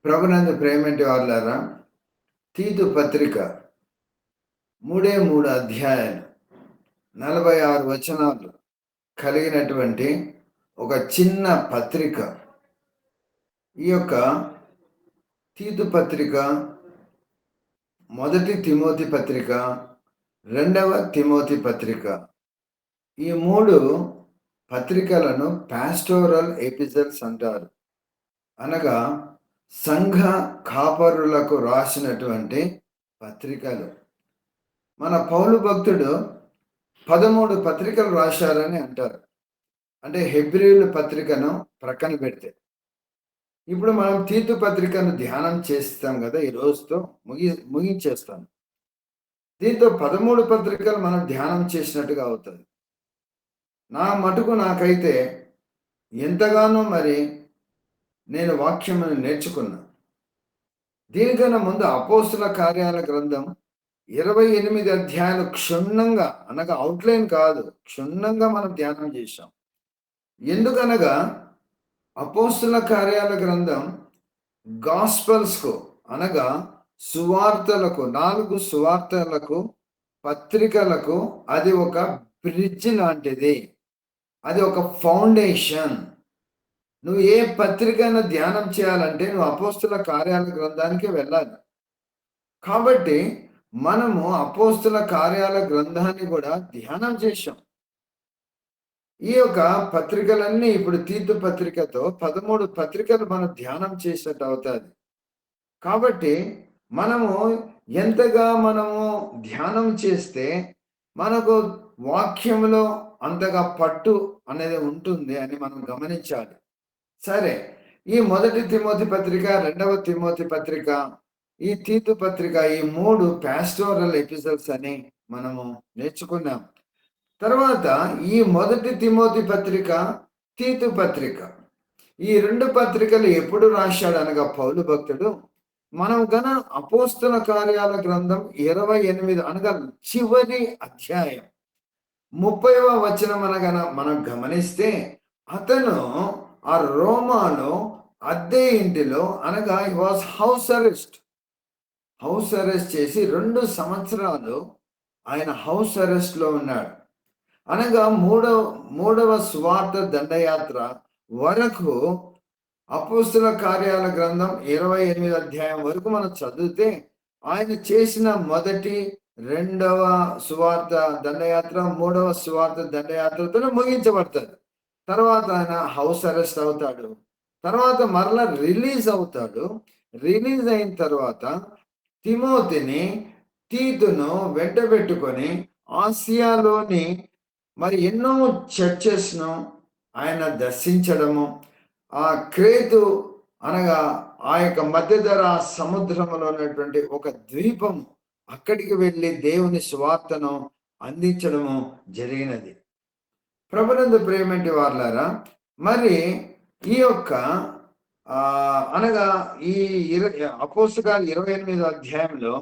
ప్రభునందు ప్రేమటి వాళ్ళారా, తీతు పత్రిక 3 అధ్యాయాలు 46 వచనాలు కలిగినటువంటి ఒక చిన్న పత్రిక. ఈ యొక్క తీతు పత్రిక, మొదటి తిమోతి పత్రిక, రెండవ తిమోతి పత్రిక, ఈ 3 పత్రికలను పాస్టోరల్ ఎపిసోడ్స్ అంటారు. అనగా సంఘ కాపరులకు రాసినటువంటి పత్రికలు. మన పౌలు భక్తుడు 13 పత్రికలు రాశారని అంటారు. అంటే హెబ్రీయుల పత్రికను ప్రక్కన పెడితే. ఇప్పుడు మనం తీతు పత్రికను ధ్యానం చేస్తాం కదా, ఈ రోజుతో ముగించేస్తాం. దీంతో 13 పత్రికలు మనం ధ్యానం చేసినట్టుగా అవుతుంది. నా మటుకు నాకైతే ఎంతగానో నేను వాక్యమును నేర్చుకున్నా. దీనికన్నా ముందు అపోస్తుల కార్యాల గ్రంథం 28 అధ్యాయాలు క్షుణ్ణంగా, అనగా అవుట్లైన్ కాదు, క్షుణ్ణంగా మనం ధ్యానం చేశాం. ఎందుకనగా అపోస్తుల కార్యాల గ్రంథం గాస్పల్స్కు, అనగా సువార్తలకు, 4 సువార్తలకు, పత్రికలకు అది ఒక బ్రిడ్జ్ లాంటిది. అది ఒక ఫౌండేషన్. నువ్వు ఏ పత్రికను ధ్యానం చేయాలంటే నువ్వు అపోస్తుల కార్యాల గ్రంథానికి వెళ్ళాలి. కాబట్టి మనము అపోస్తుల కార్యాల గ్రంథాన్ని కూడా ధ్యానం చేశాం. ఈ యొక్క పత్రికలన్నీ ఇప్పుడు తీతు పత్రికతో 13 పత్రికలు మనం ధ్యానం చేసినట్టు అవుతుంది. కాబట్టి మనము ఎంతగా ధ్యానం చేస్తే మనకు వాక్యంలో అంతగా పట్టు అనేది ఉంటుంది అని మనం గమనించాలి. సరే, ఈ మొదటి తిమోతి పత్రిక, రెండవ తిమోతి పత్రిక, ఈ తీతు పత్రిక, ఈ 3 పాస్టోరల్ ఎపిసోడ్స్ అని మనము నేర్చుకున్నాం. తర్వాత ఈ మొదటి తిమోతి పత్రిక, తీతు పత్రిక, ఈ 2 పత్రికలు ఎప్పుడు రాశాడు అనగా పౌలు భక్తుడు, మనం అపోస్తుల కార్యాల గ్రంథం 28 అనగా చివరి అధ్యాయం 30వ వచనం మనం గమనిస్తే, అతను ఆ రోమాలో అద్దె ఇంటిలో, అనగా హి వాజ్ హౌస్ అరెస్ట్ చేసి 2 సంవత్సరాలు ఆయన హౌస్ అరెస్ట్లో ఉన్నాడు. అనగా మూడవ సువార్త దండయాత్ర వరకు, అపోస్తుల కార్యాల గ్రంథం 28 అధ్యాయం వరకు మనం చదివితే, ఆయన చేసిన మొదటి, రెండవ సువార్త దండయాత్ర, మూడవ సువార్త దండయాత్రతో ముగించబడతాడు. తర్వాత ఆయన హౌస్ అరెస్ట్ అవుతాడు. తర్వాత మరలా రిలీజ్ అవుతాడు. రిలీజ్ అయిన తర్వాత తీతును వెంట పెట్టుకొని ఆసియాలోని ఎన్నో చర్చెస్ను ఆయన దర్శించడము, ఆ క్రేతు అనగా ఆ యొక్క మధ్యధర సముద్రంలో ఉన్నటువంటి ఒక ద్వీపం, అక్కడికి వెళ్ళి దేవుని సువార్తను అందించడము జరిగినది. ప్రభునందు ప్రేమటి వాళ్ళారా, ఈ యొక్క అనగా ఈ అపోస్తల 28 అధ్యాయంలో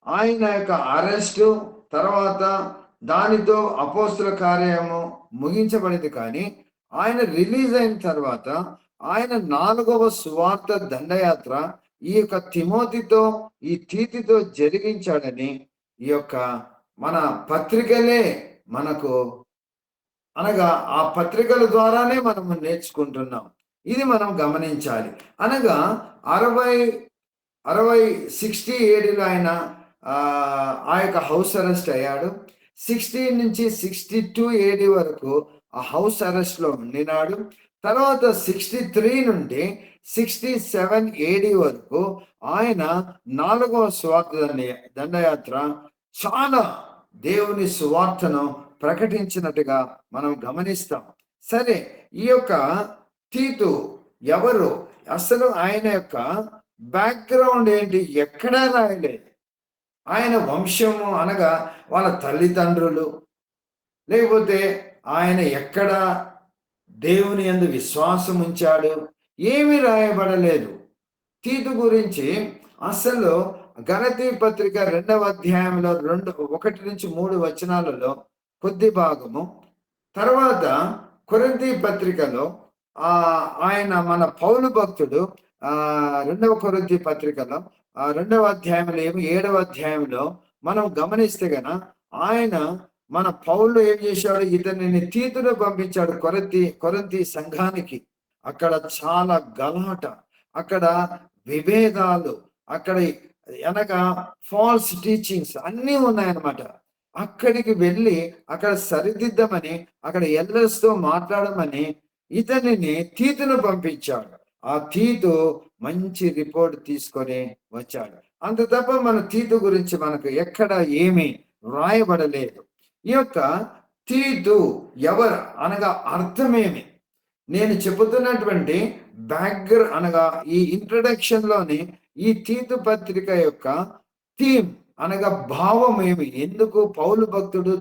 ఆయన యొక్క అరెస్టు తర్వాత దానితో అపోస్తల కార్యము ముగించబడింది. కానీ ఆయన రిలీజ్ అయిన తర్వాత ఆయన 4వ సువార్త దండయాత్ర ఈ యొక్క తిమోతితో, ఈ తీతుతో జరిగించాడని ఈ యొక్క మన పత్రికలే మనకు, అనగా ఆ పత్రికల ద్వారానే మనము నేర్చుకుంటున్నాం. ఇది మనం గమనించాలి. అనగా 60 ఏడులో ఆయన ఆ యొక్క హౌస్ అరెస్ట్ అయ్యాడు. 16 నుంచి 62 ఏడి వరకు ఆ హౌస్ అరెస్ట్లో ఉండినాడు. తర్వాత 63 నుండి 67 ఏడి వరకు ఆయన 4వ సువార్త దండయాత్ర చాలా దేవుని సువార్తను ప్రకటించినట్టుగా మనం గమనిస్తాం. సరే, ఈ యొక్క తీతు ఎవరు, అసలు ఆయన యొక్క బ్యాక్గ్రౌండ్ ఏంటి, ఎక్కడా రాయలేదు. ఆయన వంశము, అనగా వాళ్ళ తల్లిదండ్రులు, లేకపోతే ఆయన ఎక్కడ దేవుని యందు విశ్వాసం ఉంచాడు, ఏమీ రాయబడలేదు. తీతు గురించి అసలు గలతీ పత్రిక 2వ అధ్యాయంలో 1 నుంచి 3 వచనాలలో కొద్ది భాగము, తర్వాత కొరింథీ పత్రికలో ఆయన మన పౌలు భక్తుడు రెండవ కొరింథీ పత్రికలో 2వ అధ్యాయంలో 7వ అధ్యాయంలో మనం గమనిస్తే గన ఆయన మన పౌలు ఏం చేశాడు, ఇతనిని తీతును పంపించాడు కొరింథీ సంఘానికి. అక్కడ చాలా గలాట, అక్కడ విభేదాలు, అక్కడ అనగా ఫాల్స్ టీచింగ్స్ అన్నీ ఉన్నాయన్నమాట. అక్కడికి వెళ్ళి అక్కడ సరిదిద్దమని, అక్కడ ఎల్డర్స్ తో మాట్లాడమని ఇతనిని తీతును పంపించాడు. ఆ తీతు మంచి రిపోర్ట్ తీసుకొని వచ్చాడు. అంత తప్ప మన తీతు గురించి మనకు ఎక్కడ ఏమీ వ్రాయబడలేదు. ఈ యొక్క తీతు ఎవరు అనగా అర్థమేమి? నేను చెబుతున్నటువంటి బ్యాక్గ్రౌండ్ అనగా ఈ ఇంట్రడక్షన్ లోని ఈ తీతు పత్రిక యొక్క థీమ్ అనగా భావం ఏమి, ఎందుకు పౌలు భక్తుడు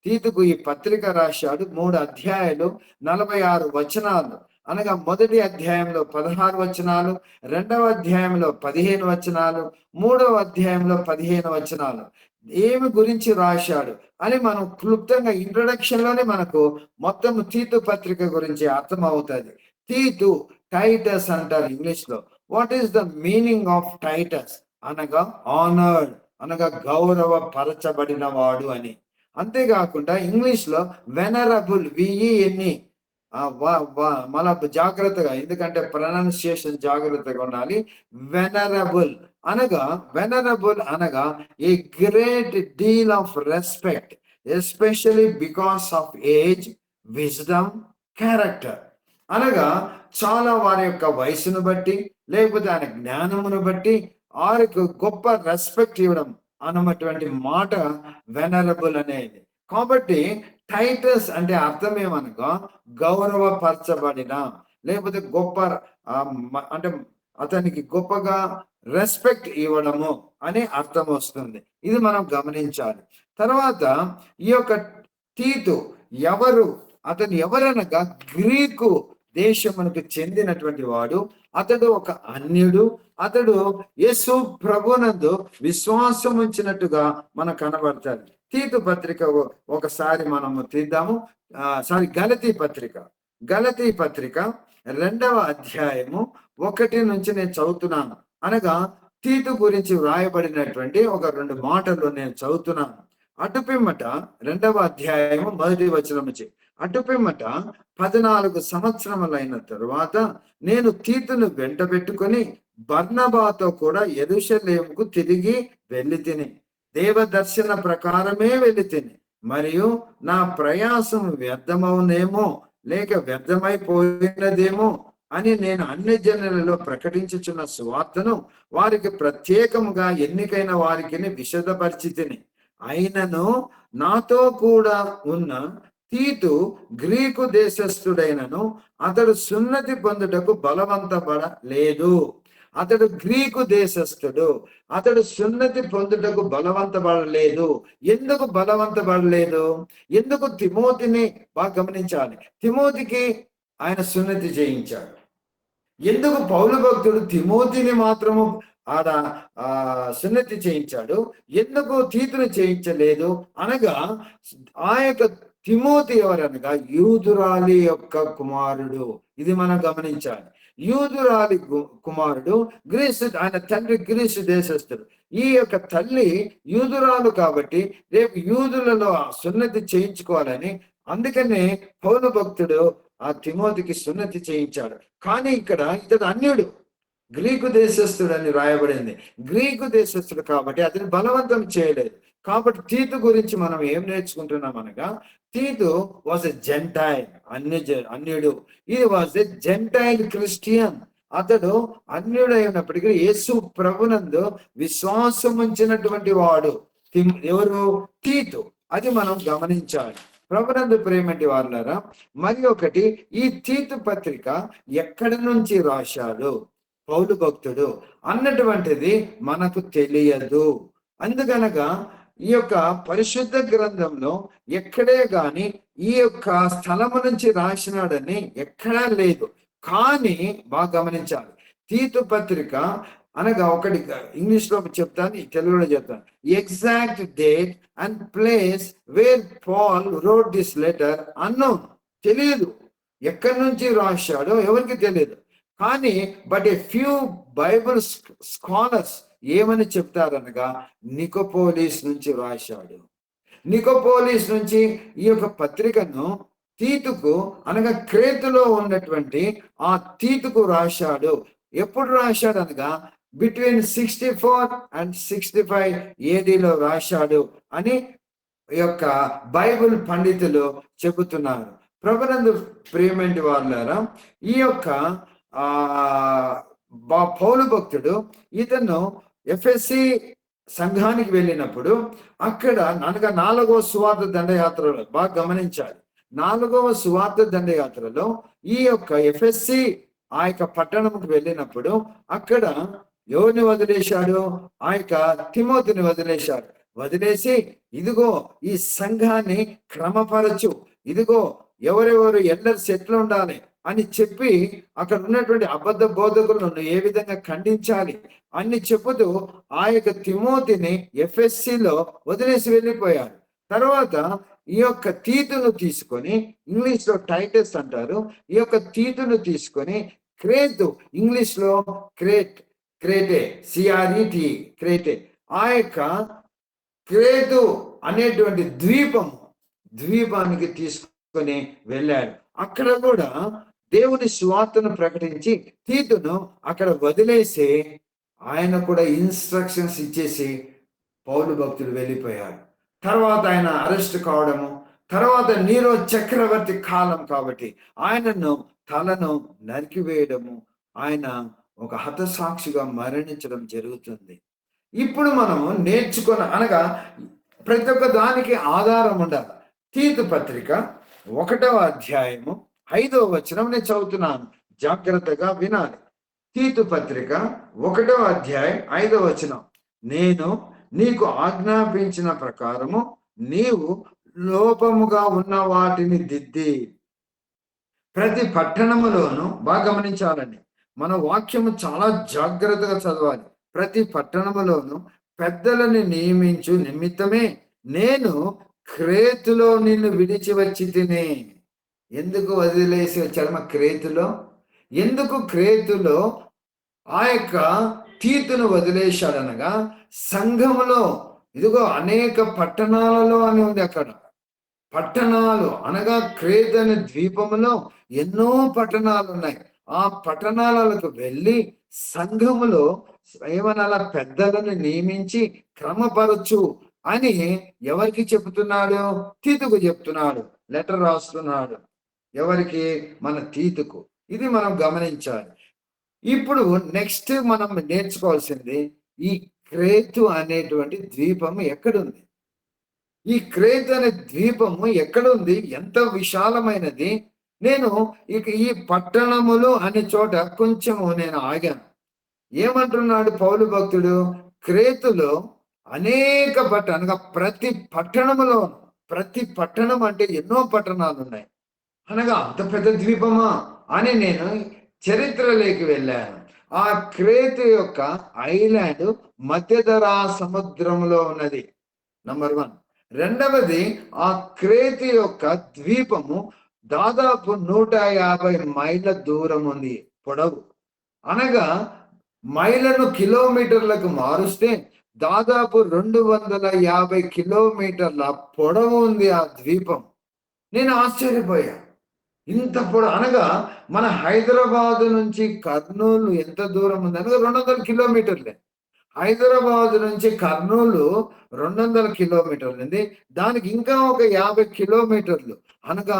తీతుకు ఈ పత్రిక రాశాడు. 3 అధ్యాయాలు 46 వచనాలు అనగా మొదటి అధ్యాయంలో 16 వచనాలు, 2వ అధ్యాయంలో 15 వచనాలు, 3వ అధ్యాయంలో 15 వచనాలు ఏమి గురించి రాశాడు అని మనం క్లుప్తంగా ఇంట్రొడక్షన్ లోనే మనకు మొత్తం తీతు పత్రిక గురించి అర్థమవుతుంది. తీతు, టైటస్ అంటారు ఇంగ్లీష్ లో. What is the meaning of Titus అనగా ఆనర్డ్ అనగా గౌరవ పరచబడిన వాడు అని. అంతేకాకుండా ఇంగ్లీష్ లో వెనరబుల్, విఈఎన్ఈ, మళ్ళా జాగ్రత్తగా, ఎందుకంటే ప్రొనౌన్సియేషన్ జాగ్రత్తగా ఉండాలి. వెనరబుల్ అనగా a great deal of respect, especially because of age, wisdom, character. అనగా చాలా వారి యొక్క వయసును బట్టి లేకపోతే ఆయన జ్ఞానమును బట్టి వారికి గొప్ప రెస్పెక్ట్ ఇవ్వడం అన్నటువంటి మాట వెనరబుల్ అనేది. కాబట్టి టైటస్ అంటే అర్థం ఏమనగా గౌరవపరచబడిన, లేకపోతే గొప్ప అంటే అతనికి గొప్పగా రెస్పెక్ట్ ఇవ్వడము అనే అర్థం వస్తుంది. ఇది మనం గమనించాలి. తర్వాత ఈ యొక్క తీతు అతను ఎవరనగా గ్రీకు దేశమునకు చెందినటువంటి వాడు. అతడు ఒక అన్యుడు. అతడు యేసు ప్రభునందు విశ్వాసం ఉంచినట్టుగా మనకు కనబడతాడు. తీతు పత్రిక ఒకసారి మనము తీద్దాము. గలతీ పత్రిక 2వ అధ్యాయము 1 నుంచి నేను చదువుతున్నాను. అనగా తీతు గురించి వ్రాయబడినటువంటి ఒక 2 మాటలు నేను చదువుతున్నాను. అటుపిమ్మట 2వ అధ్యాయము 1వ వచనం నుంచి, అటుపిమ్మట 14 సంవత్సరములైన తరువాత నేను తీతును వెంట పెట్టుకొని బర్నబాతో కూడా యెరూషలేముకు తిరిగి వెళ్ళి తిని, దేవ దర్శన ప్రకారమే వెళ్ళి తిని, మరియు నా ప్రయాసం వ్యర్థమవునేమో లేక వ్యర్థమైపోయినదేమో అని నేను అన్ని జనులలో ప్రకటించుచున్న సువార్తను వారికి ప్రత్యేకముగా ఎన్నికైన వారికి విశదపరిచితిని. అయినను నాతో కూడా ఉన్న తీతు గ్రీకు దేశస్థుడైనను అతడు సున్నతి పొందుటకు బలవంతపడలేదు. అతడు గ్రీకు దేశస్థుడు, అతడు సున్నతి పొందుటకు బలవంతపడలేదు. ఎందుకు బలవంతపడలేదు? ఎందుకు? తిమోతిని బాగా గమనించాలి. తిమోతికి ఆయన సున్నతి చేయించాడు. ఎందుకు పౌలు భక్తుడు తిమోతిని మాత్రము సున్నతి చేయించాడు, ఎందుకు తీతును చేయించలేదు అనగా, ఆ యొక్క తిమోతి ఎవరనగా యూదురాలి యొక్క కుమారుడు. ఇది మనం గమనించాలి. యూదురాలి కుమారుడు, ఆయన తండ్రి గ్రీసు దేశస్థుడు. ఈ యొక్క తల్లి యూదురాలు కాబట్టి రేపు యూదులలో సున్నతి చేయించుకోవాలని, అందుకనే పౌలు భక్తుడు ఆ తిమోతికి సున్నతి చేయించాడు. కానీ ఇక్కడ ఇతడు అన్యుడు, గ్రీకు దేశస్థుడు అని రాయబడింది. గ్రీకు దేశస్థుడు కాబట్టి అతని బలవంతం చేయలేదు. కాబట్టి తీతు గురించి మనం ఏం నేర్చుకుంటున్నాం అనగా, తీతు వాజ్ ఎ జెంటైల్, అన్యుడు. ఇది వాజ్ ఎ జెంటైల్ క్రిస్టియన్. అతడు అన్యుడైనప్పటికీ యేసు ప్రభునందు విశ్వాసం ఉంచినటువంటి వాడు. ఎవరు? తీతు. అది మనం గమనించాలి. ప్రభునందు ప్రేమటి వాళ్ళారా, మరి ఒకటి, ఈ తీతు పత్రిక ఎక్కడి నుంచి రాశాడు పౌలు భక్తుడు అన్నటువంటిది మనకు తెలియదు. అందుకనగా ఈ యొక్క పరిశుద్ధ గ్రంథంలో ఎక్కడే గాని ఈ యొక్క స్థలము నుంచి రాసినాడని ఎక్కడా లేదు. కానీ బాగా గమనించాలి, తీతు పత్రిక అనగా ఒకటి ఇంగ్లీష్ లో చెప్తాను, తెలుగులో చెప్తాను. Exact date and place where Paul wrote this letter unknown, తెలియదు. ఎక్కడి నుంచి రాశాడో ఎవరికి తెలియదు. కానీ but a few Bible scholars ఏమని చెప్తారనగా నికోపోలిస్ నుంచి రాశాడు. నికోపోలిస్ నుంచి ఈ యొక్క పత్రికను తీతుకు అనగా క్రేతులో ఉన్నటువంటి ఆ తీతుకు రాశాడు. ఎప్పుడు రాశాడు అనగా బిట్వీన్ 64 and 65 ఏడీలో రాశాడు అని ఈ యొక్క బైబిల్ పండితులు చెబుతున్నారు. ప్రభునందు ప్రియమైన వాళ్ళారా, ఈ యొక్క పౌలు భక్తుడు ఇతను ఎఫ్ఎస్సి సంఘానికి వెళ్ళినప్పుడు అక్కడ అనగా 4వ సువార్త దండయాత్రలో బాగా గమనించాలి. 4వ సువార్త దండయాత్రలో ఈ యొక్క ఎఫ్ఎస్సి ఆ యొక్క పట్టణంకి వెళ్ళినప్పుడు అక్కడ ఎవరిని వదిలేశాడు? ఆ యొక్క తిమోతిని వదిలేశాడు. వదిలేసి ఇదిగో ఈ సంఘాన్ని క్రమపరచు, ఇదిగో ఎవరెవరు ఎల్లర్స్ ఎట్లా ఉండాలి అని చెప్పి అక్కడ ఉన్నటువంటి అబద్ధ బోధకులను ఏ విధంగా ఖండించాలి అని చెబుతూ ఆ యొక్క తిమోతిని ఎఫ్ఎస్సిలో వదిలేసి వెళ్ళిపోయాడు. తర్వాత ఈ యొక్క తీతును తీసుకొని, ఇంగ్లీష్ లో టైటస్ అంటారు, ఈ యొక్క తీతును తీసుకొని క్రేతు, ఇంగ్లీష్ లో క్రేటే సిఆర్ఈటి క్రేటే, ఆ యొక్క క్రేతు అనేటువంటి ద్వీపానికి తీసుకొని వెళ్ళాడు. అక్కడ కూడా దేవుని సువార్తను ప్రకటించి తీతును అక్కడ వదిలేసి ఆయన కూడా ఇన్స్ట్రక్షన్స్ ఇచ్చేసి పౌలు భక్తులు వెళ్ళిపోయాడు. తర్వాత ఆయన అరెస్ట్ కావడము, తర్వాత నీరో చక్రవర్తి కాలం కాబట్టి ఆయనను తలను నరికివేయడము, ఆయన ఒక హతసాక్షిగా మరణించడం జరుగుతుంది. ఇప్పుడు మనము అనగా ప్రతి ఒక్క దానికి ఆధారం ఉండాలి. తీతు పత్రిక 1వ అధ్యాయము 5వ వచనం నేను చదువుతున్నాను, జాగ్రత్తగా వినాలి. తీతు పత్రిక 1వ అధ్యాయం 5వ వచనం, నేను నీకు ఆజ్ఞాపించిన ప్రకారము నీవు లోపముగా ఉన్న వాటిని దిద్ది ప్రతి పట్టణములోను, బాగా గమనించాలండి, మన వాక్యము చాలా జాగ్రత్తగా చదవాలి. ప్రతి పట్టణములోను పెద్దలను నియమించు నిమిత్తమే నేను క్రేతులో నిన్ను విడిచి వచ్చి తిని. ఎందుకు వదిలేసి వచ్చారు క్రేతులో? ఎందుకు క్రేతులో ఆ యొక్క తీతును వదిలేశాడనగా సంఘములో ఇదిగో అనేక పట్టణాలలో అని ఉంది. అక్కడ పట్టణాలు అనగా క్రేతు అనే ద్వీపములో ఎన్నో పట్టణాలు ఉన్నాయి. ఆ పట్టణాలకు వెళ్ళి సంఘములో ఏమనాల పెద్దలను నియమించి క్రమపరచు అని ఎవరికి చెప్తున్నాడు? తీతుకు చెప్తున్నాడు. లెటర్ రాస్తున్నాడు. ఎవరికి? మన తీతుకు. ఇది మనం గమనించాలి. ఇప్పుడు నెక్స్ట్ మనం నేర్చుకోవాల్సింది, ఈ క్రేతు అనేటువంటి ద్వీపము ఎక్కడుంది? ఈ క్రేతు అనే ద్వీపము ఎక్కడుంది? ఎంత విశాలమైనది? నేను ఇక ఈ పట్టణములు అనే చోట కొంచెము నేను ఆగాను. ఏమంటున్నాడు పౌలు భక్తుడు? క్రేతులో అనేక అనగా ప్రతి పట్టణములో, ప్రతి పట్టణం అంటే ఎన్నో పట్టణాలు ఉన్నాయి అనగా అంత పెద్ద ద్వీపమా అని నేను చరిత్రలోకి వెళ్ళాను. ఆ క్రేతు యొక్క ఐలాండ్ మధ్యధరా సముద్రంలో ఉన్నది, నంబర్ 1. రెండవది, ఆ క్రేతు యొక్క ద్వీపము దాదాపు 150 మైళ్ళ దూరం ఉంది పొడవు. అనగా మైళ్ళను కిలోమీటర్లకు మారుస్తే దాదాపు 250 కిలోమీటర్ల పొడవు ఉంది ఆ ద్వీపం. నేను ఆశ్చర్యపోయా, ఇంత పొడవు. అనగా మన హైదరాబాద్ నుంచి కర్నూలు ఎంత దూరం ఉంది అనగా 200 కిలోమీటర్లే. హైదరాబాద్ నుంచి కర్నూలు 200 కిలోమీటర్లు ఉంది. దానికి ఇంకా ఒక 50 కిలోమీటర్లు అనగా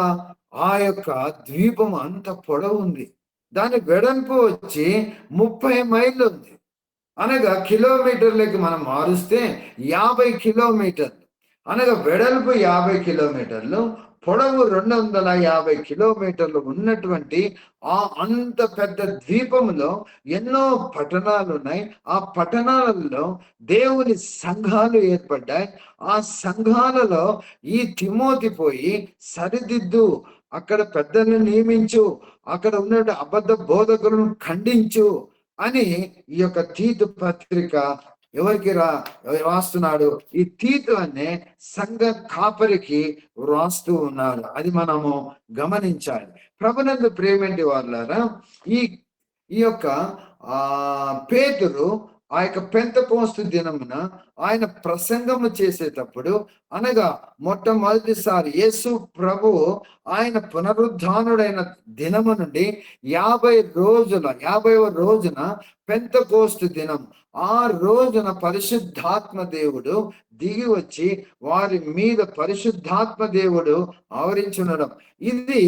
ఆ యొక్క ద్వీపం అంత పొడవు ఉంది. దాని వెడల్పు వచ్చి 30 మైళ్ళు ఉంది. అనగా కిలోమీటర్లకి మనం మారుస్తే 50 కిలోమీటర్లు. అనగా వెడల్పు 50 కిలోమీటర్లు, పొడవు 250 కిలోమీటర్లు ఉన్నటువంటి ఆ అంత పెద్ద ద్వీపంలో ఎన్నో పట్టణాలు ఉన్నాయి. ఆ పట్టణాలలో దేవుని సంఘాలు ఏర్పడ్డాయి. ఆ సంఘాలలో ఈ తిమోతి పోయి సరిదిద్దు, అక్కడ పెద్దలను నియమించు, అక్కడ ఉన్న అబద్ధ బోధకులను ఖండించు అని ఈ యొక్క తీతు పత్రిక ఎవరికి రాస్తున్నాడు? ఈ తీతు అనే సంఘ కాపరికి రాస్తూ ఉన్నాడు. అది మనము గమనించాలి. ప్రభునందు ప్రేమేంటి వాళ్ళారా, ఈ ఈ యొక్క పేతురు ఆ యొక్క పెంతెకోస్తు దినమున ఆయన ప్రసంగము చేసేటప్పుడు, అనగా మొట్టమొదటిసారి యేసు ప్రభువు ఆయన పునరుద్ధానుడైన దినము నుండి 50వ రోజున పెంతెకోస్తు దినం. ఆ రోజున పరిశుద్ధాత్మ దేవుడు దిగి వచ్చి వారి మీద పరిశుద్ధాత్మ దేవుడు ఆవరించుండడం. ఇది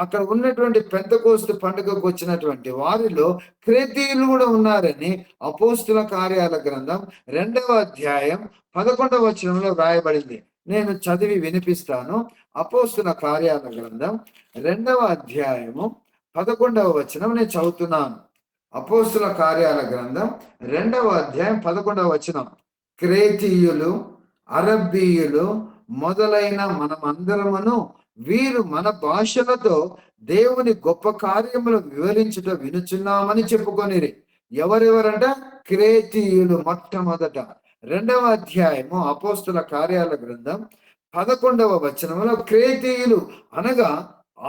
అక్కడ ఉన్నటువంటి పెంతెకోస్తు పండుగకు వచ్చినటువంటి వారిలో క్రేతీయులు కూడా ఉన్నారని అపోస్తుల కార్యాల గ్రంథం 2వ అధ్యాయం 11వ వచనంలో వ్రాయబడింది. నేను చదివి వినిపిస్తాను. అపోస్తుల కార్యాల గ్రంథం 2వ అధ్యాయము 11వ వచనం నేను చదువుతున్నాను. అపోస్తుల కార్యాల గ్రంథం 2వ అధ్యాయం 11వ వచనం. క్రేతీయులు, అరబ్బీయులు మొదలైన మనమందరమును వీరు మన భాషలతో దేవుని గొప్ప కార్యములు వివరించుట వినుచున్నామని చెప్పుకొనిరి. ఎవరెవరంట? క్రేతీయులు. మొట్టమొదట 2వ అధ్యాయము అపోస్తుల కార్యాల గ్రంథం 11వ వచనంలో క్రేతీయులు అనగా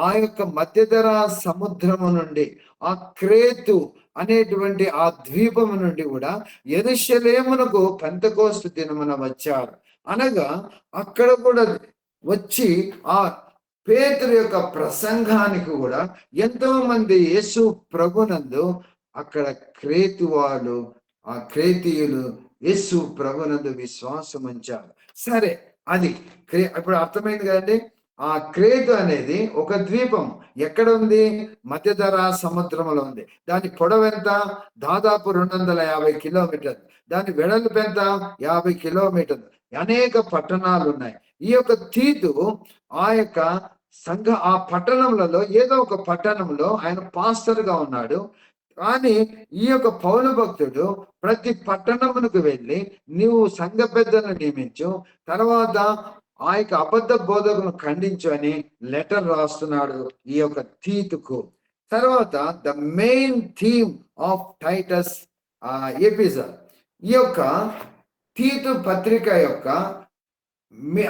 ఆ యొక్క మధ్యధరా సముద్రము నుండి, ఆ క్రేతు అనేటువంటి ఆ ద్వీపము నుండి కూడా యెరూషలేమునకు పెంతెకోస్తు దినమున వచ్చారు. అనగా అక్కడ కూడా వచ్చి ఆ పేతురు యొక్క ప్రసంగానికి కూడా ఎంతో మంది యేసు ప్రభునందు అక్కడ క్రేతు వాళ్ళు, ఆ క్రేతీయులు యేసు ప్రభునందు విశ్వాసం ఉంచారు. సరే, అది ఇప్పుడు అర్థమైంది కదండి. ఆ క్రేతు అనేది ఒక ద్వీపం. ఎక్కడ ఉంది? మధ్యధరా సముద్రంలో ఉంది. దాని పొడవు ఎంత? దాదాపు 250 కిలోమీటర్లు. దాని వెడల్పు ఎంత? 50 కిలోమీటర్లు. అనేక పట్టణాలు ఉన్నాయి. ఈ యొక్క తీతు ఆ యొక్క ఆ పట్టణంలో ఏదో ఒక పట్టణంలో ఆయన పాస్టర్ గా ఉన్నాడు. కానీ ఈ యొక్క పౌలు భక్తుడు ప్రతి పట్టణమునకు వెళ్ళి నీవు సంఘ పెద్దలను నియమించు, తర్వాత ఆ యొక్క అబద్ధ బోధకులను ఖండించు అని లెటర్ రాస్తున్నాడు ఈ యొక్క తీతుకు. తర్వాత the main theme of Titus episode, ఈ యొక్క తీతు పత్రిక యొక్క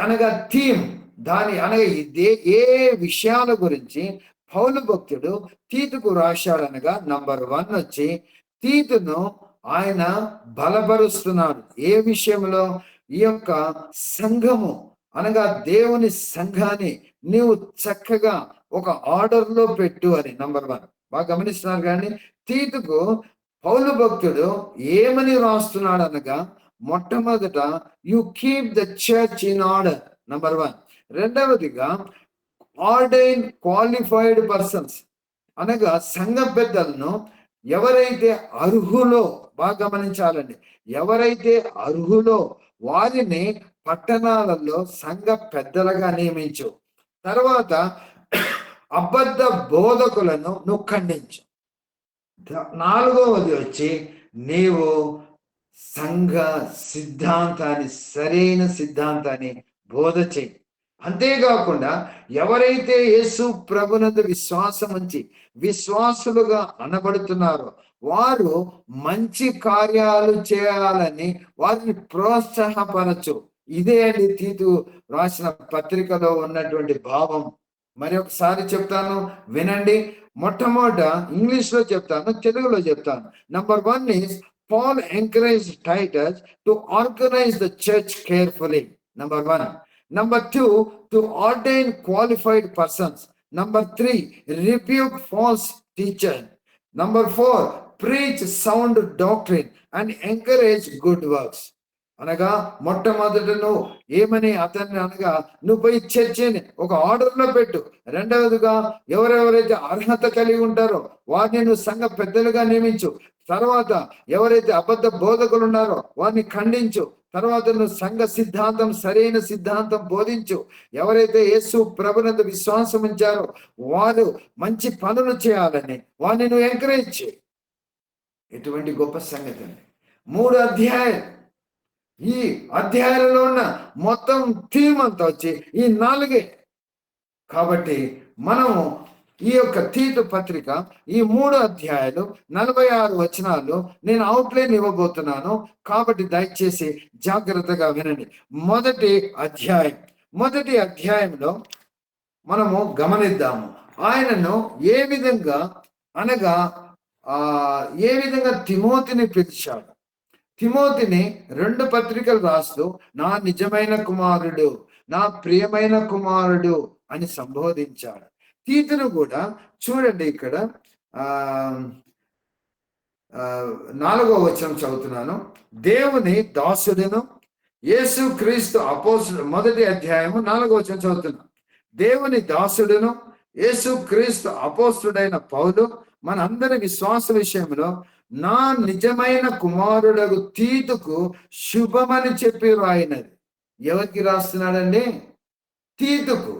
అనగా థీమ్, దాని అనగా ఏ విషయాల గురించి పౌలు భక్తుడు తీతుకు రాశాడనగా నంబర్ 1 వచ్చి తీతును ఆయన బలపరుస్తున్నాడు. ఏ విషయంలో? ఈ యొక్క సంఘము అనగా దేవుని సంఘాన్ని నీవు చక్కగా ఒక ఆర్డర్ లో పెట్టు అని నంబర్ 1. బాగా గమనిస్తున్నారు కానీ తీతుకు పౌలు భక్తుడు ఏమని రాస్తున్నాడు అనగా, మొట్టమొదట you keep the church in order, number 1. రెండవదిగా ఆర్డైన్ క్వాలిఫైడ్ పర్సన్స్ అనగా సంఘ పెద్దలను ఎవరైతే అర్హులో, బాగా గమనించాలండి, ఎవరైతే అర్హులో వారిని పట్టణాలలో సంఘ పెద్దలుగా నియమించు. తర్వాత అబద్ధ బోధకులను నువ్వు ఖండించు. 4వది వచ్చి నీవు సంఘ సిద్ధాంతాన్ని, సరైన సిద్ధాంతాన్ని బోధ చేయి. అంతేకాకుండా ఎవరైతే యేసు ప్రభునందు విశ్వాసం ఉంచి విశ్వాసులుగా అనబడుతున్నారో వారు మంచి కార్యాలు చేయాలని వారిని ప్రోత్సాహపరచు. ఇదే అండి తీతు రాసిన పత్రికలో ఉన్నటువంటి భావం. మరి ఒకసారి చెప్తాను, వినండి. మొట్టమొదట ఇంగ్లీష్ లో చెప్తాను, తెలుగులో చెప్తాను. Number 1 is Paul encouraged Titus to organize the church carefully. Number 1. Number 2, to ordain qualified persons. Number 3, rebuke false teachers. Number 4, preach sound doctrine and encourage good works. అనగా మొట్టమొదట నువ్వు ఏమని అతన్ని అనగా నువ్వు పోయి చర్చిని ఒక ఆర్డర్ లో పెట్టు. రెండవదిగా ఎవరెవరైతే అర్హత కలిగి ఉంటారో వారిని నువ్వు సంఘ పెద్దలుగా నియమించు. తర్వాత ఎవరైతే అబద్ధ బోధకులు ఉన్నారో వారిని ఖండించు. తర్వాత నువ్వు సంఘ సిద్ధాంతం, సరైన సిద్ధాంతం బోధించు. ఎవరైతే యేసు ప్రభునందు విశ్వాసం ఉంచారో వారు మంచి పనులు చేయాలని వారిని నువ్వు ఎంకరేజ్ చేయి. ఎటువంటి గొప్ప సంగతి అండి. 3 అధ్యాయాలు. ఈ అధ్యాయంలో ఉన్న మొత్తం థీమ్ అంతా వచ్చి ఈ 4. కాబట్టి మనము ఈ యొక్క తీతు పత్రిక ఈ 3 అధ్యాయాలు 46 వచనాలు నేను అవుట్లైన్ ఇవ్వబోతున్నాను. కాబట్టి దయచేసి జాగ్రత్తగా వినండి. మొదటి అధ్యాయంలో మనము గమనిద్దాము ఆయనను ఏ విధంగా అనగా ఏ విధంగా తిమోతిని పిలిచాడు. తిమోతిని 2 పత్రికలు రాస్తూ నా నిజమైన కుమారుడు, నా ప్రియమైన కుమారుడు అని సంబోధించాడు. తీతును కూడా చూడండి ఇక్కడ ఆ 4వ వచనం చదువుతున్నాను. దేవుని దాసుడును యేసు క్రీస్తు అపోస్తలుడు, 1వ అధ్యాయము 4వ వచనం చదువుతున్నాను. దేవుని దాసుడును యేసు క్రీస్తు అపోస్తలుడైన పౌలు మన అందరి విశ్వాస విషయంలో నా నిజమైన కుమారుడగు తీతుకు శుభమని చెప్పి రాయినది. ఎవరికి రాస్తున్నాడండి? తీతుకు.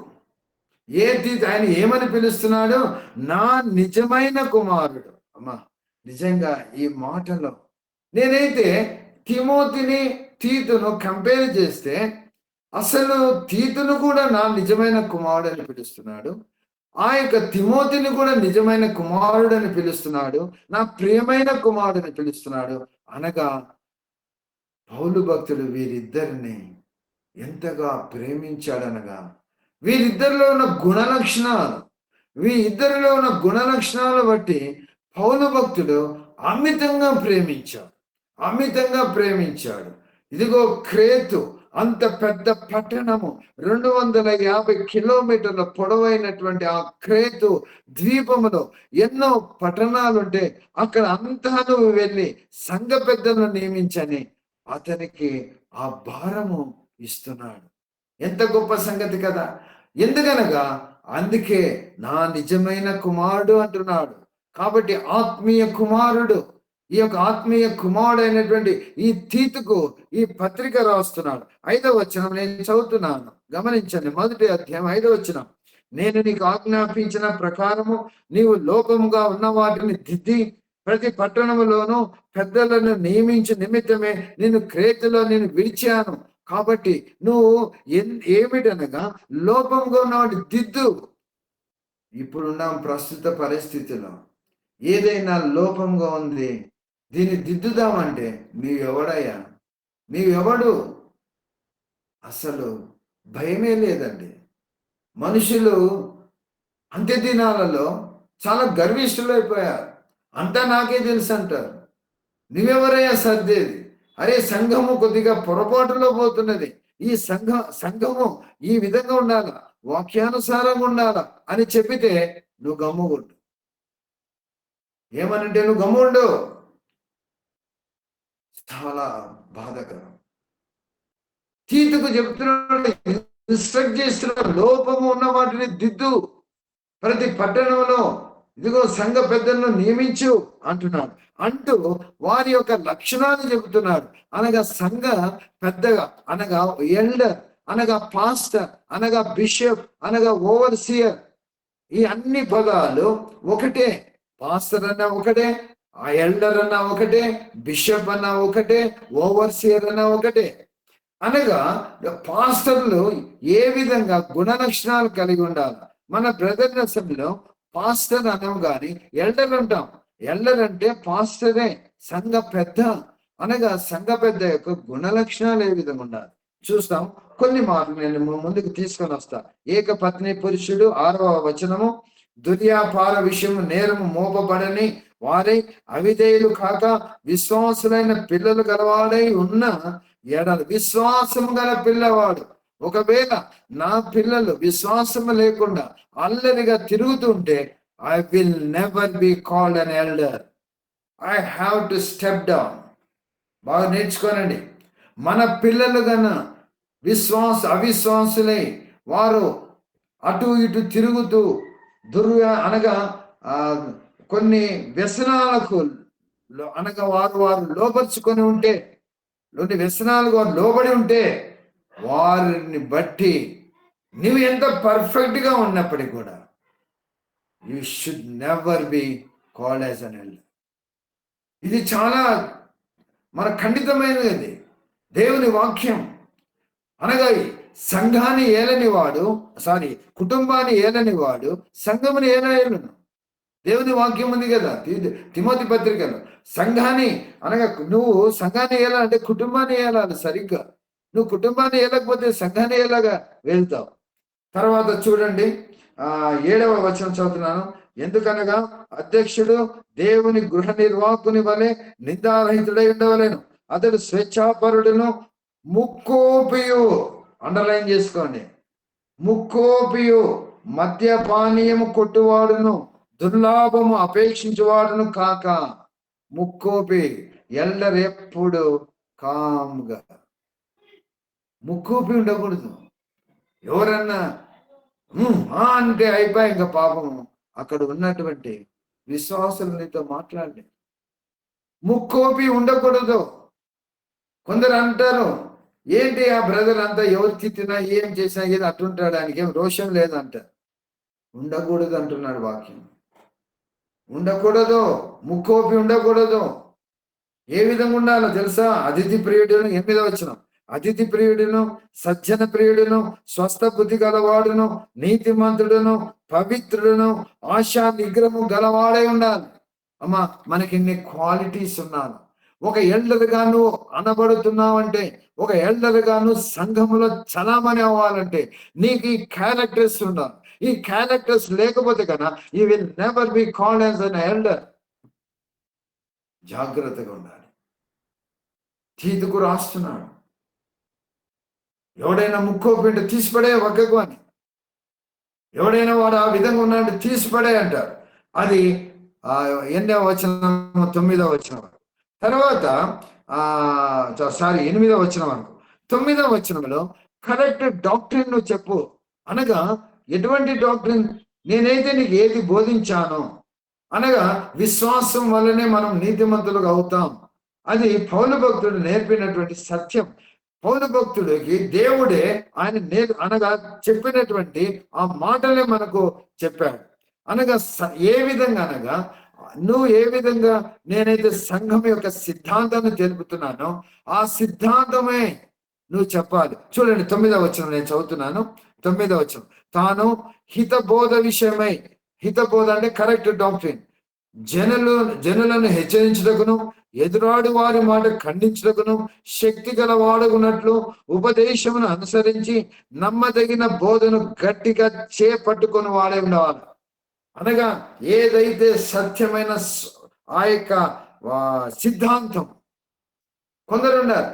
ఏ తీతు? ఆయన ఏమని పిలుస్తున్నాడు? నా నిజమైన కుమారుడు. అమ్మా, నిజంగా ఈ మాటలో నేనైతే తిమోతిని తీతును కంపేర్ చేస్తే అసలు తీతును కూడా నా నిజమైన కుమారుడు అని పిలుస్తున్నాడు, ఆ యొక్క తిమోతిని కూడా నిజమైన కుమారుడు అని పిలుస్తున్నాడు, నా ప్రియమైన కుమారుడు అని పిలుస్తున్నాడు. అనగా పౌలు భక్తుడు వీరిద్దరిని ఎంతగా ప్రేమించాడనగా, వీరిద్దరిలో ఉన్న గుణ లక్షణాలు, వీరిద్దరిలో ఉన్న గుణ లక్షణాలను బట్టి పౌలు భక్తుడు అమితంగా ప్రేమించాడు. ఇదిగో క్రేతు, అంత పెద్ద పట్టణము, 250 కిలోమీటర్ల పొడవైనటువంటి ఆ క్రేతు ద్వీపములో ఎన్నో పట్టణాలుంటే అక్కడ అంతా నువ్వు వెళ్ళి సంఘ పెద్దలను నియమించని అతనికి ఆ భారము ఇస్తున్నాడు. ఎంత గొప్ప సంగతి కదా! ఎందుకనగా అందుకే నా నిజమైన కుమారుడు అంటున్నాడు. కాబట్టి ఆత్మీయ కుమారుడు, ఈ యొక్క ఆత్మీయ కుమారుడు అయినటువంటి ఈ తీతుకు ఈ పత్రిక రాస్తున్నాడు. 5వ వచనం నేను చదువుతున్నాను, గమనించండి. 1వ అధ్యాయం 5వ వచనం. నేను నీకు ఆజ్ఞాపించిన ప్రకారము నీవు లోపముగా ఉన్న వాటిని దిద్ది ప్రతి పట్టణములోనూ పెద్దలను నియమించు నిమిత్తమే నేను క్రేతులో నేను విడిచాను. కాబట్టి నువ్వు ఏమిటనగా లోపంగా ఉన్నవాటి దిద్దు. ఇప్పుడున్న ప్రస్తుత పరిస్థితిలో ఏదైనా లోపంగా ఉంది, దీన్ని దిద్దుదామంటే నీవెవడయ్యా? నీవెవడు? అసలు భయమే లేదండి. మనుషులు అంత్య దినాలలో చాలా గర్విష్ఠులైపోయారు. అంతా నాకే తెలుసు అంటారు. నువ్వెవరయ్యా సర్దేది? అరే, సంఘము కొద్దిగా పొరపాటులో పోతున్నది, ఈ సంఘము ఈ విధంగా ఉండాలా, వాక్యానుసారంగా ఉండాలా అని చెప్పితే నువ్వు గమ్ముగుండు. ఏమనంటే నువ్వు గమ్ముండు. చాలా బాధకరం. తీతుకు చెప్తున్నాడు, ఇన్స్ట్రక్ట్ చేస్తున్నాడు, లోపము ఉన్న వాటిని దిద్దు, ప్రతి పట్టణంలో ఇదిగో సంఘ పెద్దలను నియమించు అంటున్నాడు. అంటూ వారి యొక్క లక్షణాలు చెబుతున్నాడు. అనగా సంఘ పెద్దగా, అనగా ఎల్డర్, అనగా పాస్టర్, అనగా బిషప్, అనగా ఓవర్సియర్, ఈ అన్ని పదాలు ఒకటే. పాస్టర్ అన్నా ఒకటే, ఆ ఎల్డర్ అన్నా ఒకటే, బిషప్ అన్నా ఒకటే, ఓవర్సియర్ అన్నా ఒకటే. అనగా పాస్టర్లు ఏ విధంగా గుణ లక్షణాలు కలిగి ఉండాలి. మన బ్రదర్ అసెంబ్లీలో పాస్టర్ అనం కానీ ఎల్డర్ అంటాం. ఎల్డర్ అంటే పాస్టరే, సంఘ పెద్ద. అనగా సంఘ పెద్ద యొక్క గుణ లక్షణాలు ఏ విధంగా ఉండాలి చూస్తాం. కొన్ని మాటలు నేను ముందుకు తీసుకొని వస్తా. ఏక పత్ని పురుషుడు, 6వ వచనము. దుర్యాపార విషయము నేరము మోపబడని వారై అవిధేయులు కాక విశ్వాసులైన పిల్లలు గలవాడై ఉన్న ఎడల, విశ్వాసము గల పిల్లవాడు. ఒకవేళ నా పిల్లలు విశ్వాసము లేకుండా అల్లరిగా తిరుగుతుంటే, I will never be called an elder. I have to step down. బాగా నేర్చుకోనండి. మన పిల్లలు కన్నా అవిశ్వాసులై వారు అటు ఇటు తిరుగుతూ అనగా కొన్ని వ్యసనాలకు అనగా వారు లోపరుచుకొని ఉంటే, వ్యసనాలకు వారు లోబడి ఉంటే, వారిని బట్టి నువ్వు ఎంత పర్ఫెక్ట్ గా ఉన్నప్పటికీ కూడా you should never be called as an elder. ఇది చాలా మన ఖండితమైనది దేవుని వాక్యం. అనగా సంఘాన్ని ఏలని వాడు, కుటుంబాన్ని ఏలని వాడు సంఘముని ఏలను. దేవుని వాక్యం ఉంది కదా తిమోతి పత్రికలో. సంఘాన్ని అనగా నువ్వు సంఘాన్ని ఏలాలంటే కుటుంబాన్ని ఏలాలి సరిగ్గా. నువ్వు కుటుంబాన్ని ఏలకపోతే సంఘాన్ని ఎలాగా వెళ్తావు? తర్వాత చూడండి, 7వ వచనం చదువుతున్నాను. ఎందుకనగా అధ్యక్షుడు దేవుని గృహ నిర్వాహకుని వలె నిందారహితుడై ఉండవలేను. అతడు స్వేచ్ఛాపరుడును ముక్కోపియు, అండర్లైన్ చేసుకోండి, ముక్కోపియు మద్యపానీయము కొట్టువాడును దుర్లాభము అపేక్షించువాడును కాక. ముక్కోపి ఎల్లరెప్పుడు కామ్గా, ముక్కోపి ఉండకూడదు. ఎవరన్నా అంటే అయిపోయి ఇంకా పాపం అక్కడ ఉన్నటువంటి విశ్వాసులు నీతో మాట్లాడలే. ముక్కోపి ఉండకూడదు. కొందరు అంటారు, ఏంటి ఆ బ్రదర్ అంతా ఎవరు తిట్టినా ఏం చేసినా ఏది అట్టుంటాడు, ఆయనకి ఏం రోషం లేదంటారు. ఉండకూడదు అంటున్నాడు వాక్యం. ఉండకూడదు, ముక్కోపి ఉండకూడదు. ఏ విధంగా ఉండాలో తెలుసా? అతిథి ప్రియుడును, 8వ వచనం, అతిథి ప్రియుడును, సజ్జన ప్రియుడును, స్వస్థ బుద్ధి గలవాడును, నీతిమంతుడును, పవిత్రుడును, ఆశా నిగ్రహము గలవాడై ఉండాలి. అమ్మా, మనకి ఇన్ని క్వాలిటీస్ ఉన్నాను. ఒక ఎల్డర్గా నువ్వు అనబడుతున్నావంటే, ఒక ఎల్డర్గా నువ్వు సంఘములో చలామణి అవ్వాలంటే నీకు ఈ క్యారెక్టర్స్ ఉండాలి. ఈ క్యారెక్టర్స్ లేకపోతే కన్నా you will never be called as an elder. జాగ్రత్తగా ఉండాలి. తీతుకు రాస్తున్నాడు, ఎవడైనా ముక్కోపిండి తీసిపడే ఒక్కకు అని. ఎవడైనా వాడు ఆ విధంగా ఉన్నాడు తీసిపడే అంటారు. అది 8వ వచనం 9వ వచనం తర్వాత 8వ వచనం వరకు. 9వ వచనంలో కరెక్ట్ డాక్ట్రిన్ నువ్వు చెప్పు అనగా, ఎటువంటి డాక్ట్రిన్? నేనైతే నీకు ఏది బోధించాను అనగా, విశ్వాసం వల్లనే మనం నీతిమంతులుగా అవుతాం. అది పౌలు భక్తుడు నేర్పినటువంటి సత్యం. పౌలు భక్తుడికి దేవుడే ఆయన అనగా చెప్పినటువంటి ఆ మాటలే మనకు చెప్పాడు. అనగా ఏ విధంగా అనగా, నువ్వు ఏ విధంగా నేనైతే సంఘం యొక్క సిద్ధాంతాన్ని తెలుపుతున్నానో ఆ సిద్ధాంతమే నువ్వు చెప్పాలి. చూడండి 9వ వచనం నేను చదువుతున్నాను. 9వ వచనం, తాను హితబోధ విషయమై, హితబోధ అంటే కరెక్ట్ డాక్ట్రిన్, జనులను హెచ్చరించుటకును, ఎదురాడు వారి మాట ఖండించుటకును శక్తి గల వాడుకున్నట్లు ఉపదేశమును అనుసరించి నమ్మదగిన బోధను గట్టిగా చేపట్టుకొని వాడే ఉండవాలి. అనగా ఏదైతే సత్యమైన ఆ యొక్క సిద్ధాంతం. కొందరు ఉన్నారు